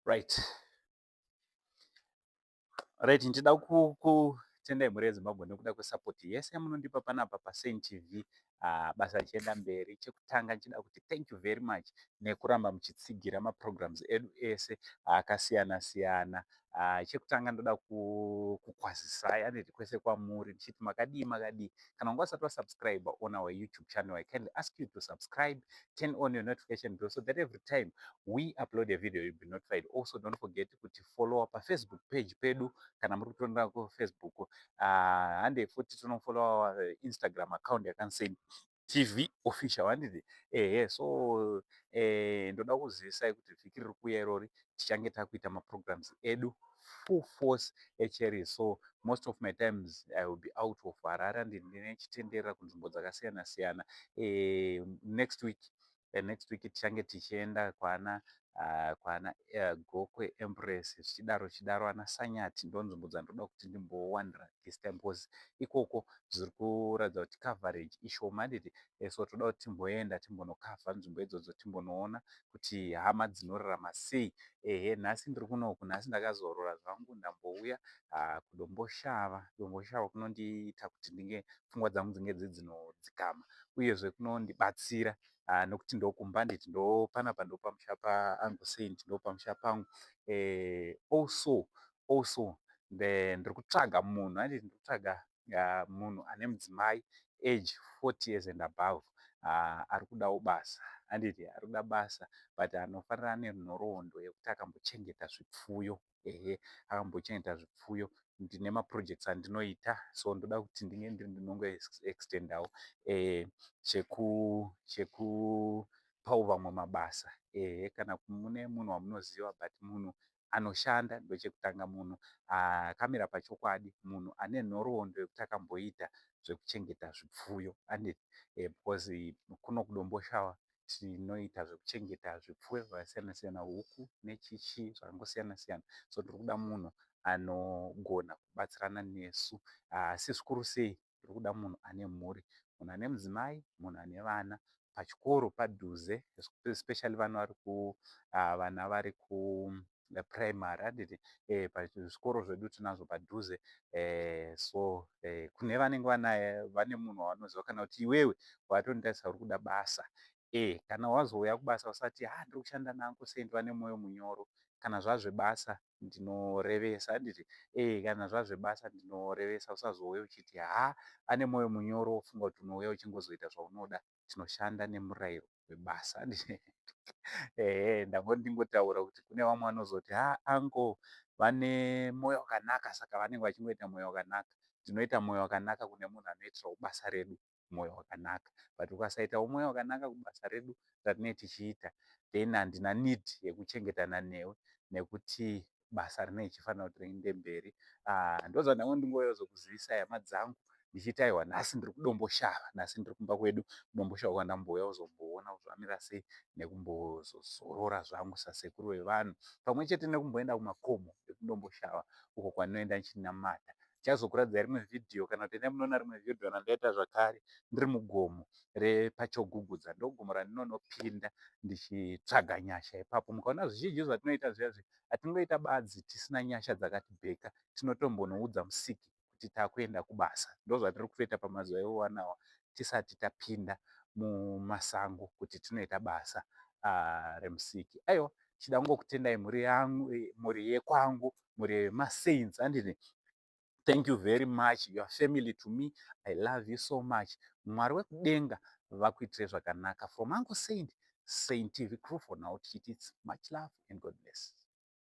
Right. Right, ndinoda kutendai mhuri yeZimbabwe nekuda kwesapoti yese yamunondipa panapa paSaint TV. Basa richienda mberi. Chekutanga ndichida kuti thank you very much nekuramba muchitsigira maprograms edu ese akasiyana siyana. Chekutanga ndoda kukwazisai handiti kwese kwamuri ndichiti makadii. Kana wanga usati wasubscribe on our YouTube channel, I kindly ask you to subscribe, turn on your notification bell so that every time we upload a video you'll be notified. Also don't forget kuti follow up Facebook page pedu kana muri kutonda kuFacebook. Hande futi tonofollow Instagram account yakanzi TV official handiti. So ndoda kuzivisai kuti vhiki riri kuuya irori tichange takuita maprograms edu full force echeri. So most of my times I will be out of Harare and ndine chitenderera kunzvimbo dzakasiyana siyana. Next week tichange tichienda kwana Gokwe Empress zvichidaro ana Sanyati ndo nzvimbo dzandoda kuti ndimbowanira this time because ikoko zviri kuratidza kuti coverage ishoma handiti. So toda kuti timboenda timbonokavha nzvimbo idzodzo timbonoona kuti hama dzinorarama sei. Nhasi ndiri kunoku, nhasi ndakazorora zvangu ndambouya kudomboshava kunondiita kuti pfungwa dzangu dzinge dzinodzikama uyezve kunondibatsira nokuti ndokumba nditi panapa ndo pamusha paUncle Saint, ndo pamusha pangu. Also ndiri kutsvaga munhu handiti, ndiri kutsvaga munhu ane mudzimai age 40 years and above. Ari kudawo basa handiti, ari kuda basa but anofanira ane nhoroondo yekuti akambochengeta zvipfuyo. Akambochengeta zvipfuyo. Ndine maprojects andinoita, so ndoda kuti ndinge ndinongo extendawo chekupawo vamwe mabasa. Kana mune munhu wamunoziva but munhu anoshanda ndochekutanga, munhu akamira pachokwadi, munhu ane nhoroondo yekuti akamboita zvekuchengeta zvipfuyo handiti. Because kuno kudomboshava tinoita zvekuchengeta zvipfuyo zvakasiyana siyana, huku nechichi zvakangosiyana siyana. So tiri kuda munhu anogona kubatsirana nesu. Asi zvikuru sei tiri kuda munhu ane mhuri, munhu ane mudzimai, munhu ane vana, pachikoro padhuze, especially vana vari kuprimary handiti. Pazvikoro zvedu tinazvo padhuze. So kune vanenge vane munhu wavanoziva, kana kuti iwewe watonditarisa uri kuda basa, kana wazouya kubasa usati ndiri kushanda naUncle Saint vane mwoyo munyoro. Kana zvazvebasa ndinorevesa handiti. Kana zvazvebasa ndinorevesa. Usazouya uchiti ane mwoyo munyoro wofunga kuti unouya uchingozoita zvaunoda. Tinoshanda nemurayiro webasa handiti. Ndangoti ndingotaura kuti kune vamwe vanozoti uncle vane mwoyo wakanaka saka vanenge vachingoita mwoyo wakanaka. Tinoita mwoyo wakanaka kune munhu anoitirawo basa redu mwoyo wakanaka. But ukasaitawo mwoyo wakanaka kubasa redu ratinenge tichiita, then handina need yekuchengetana newe nekuti basa rinenge richifanira kuti riende mberi. Ndozvandanga ndingozokuzivisai hama dzangu ndichiti aiwa nhasi ndiri kudomboshava, nhasi ndiri kumba kwedu kudomboshava kwandambouya kuzomboona kuti zvamira sei nekumbozozorora zvangu sasekuru vevanhu, pamwe chete nekumboenda kumakomo ekudomboshava uko kwandinoenda ndichinamata. Ndichazokuradzai rimwe vhidhiyo, kana kuti endai munoona rimwe vhidhiyo randaita zvakare ndiri mugomo repachogugudza. Ndogomo randinonopinda ndichitsvaga nyasha ipapo. Mukaona zvizhinji zvatinoita zviya hatingoita badzi tisina nyasha dzakatibheka, tinotombonoudza Musiki kuti takuenda kubasa. Ndozvatiri kutoita pamazuva iwanawa tisati tapinda mumasango kuti tinoita basa reMusiki. Aiwa, chida kungokutendai mhuri yangu, mhuri yekwangu, mhuri yemaSaints handiti. Thank you very much. You are family to me. I love you so much. Mwari wekudenga vakuitire zvakanaka. From Uncle Saint, Saint TV crew for now, it's much love and God bless.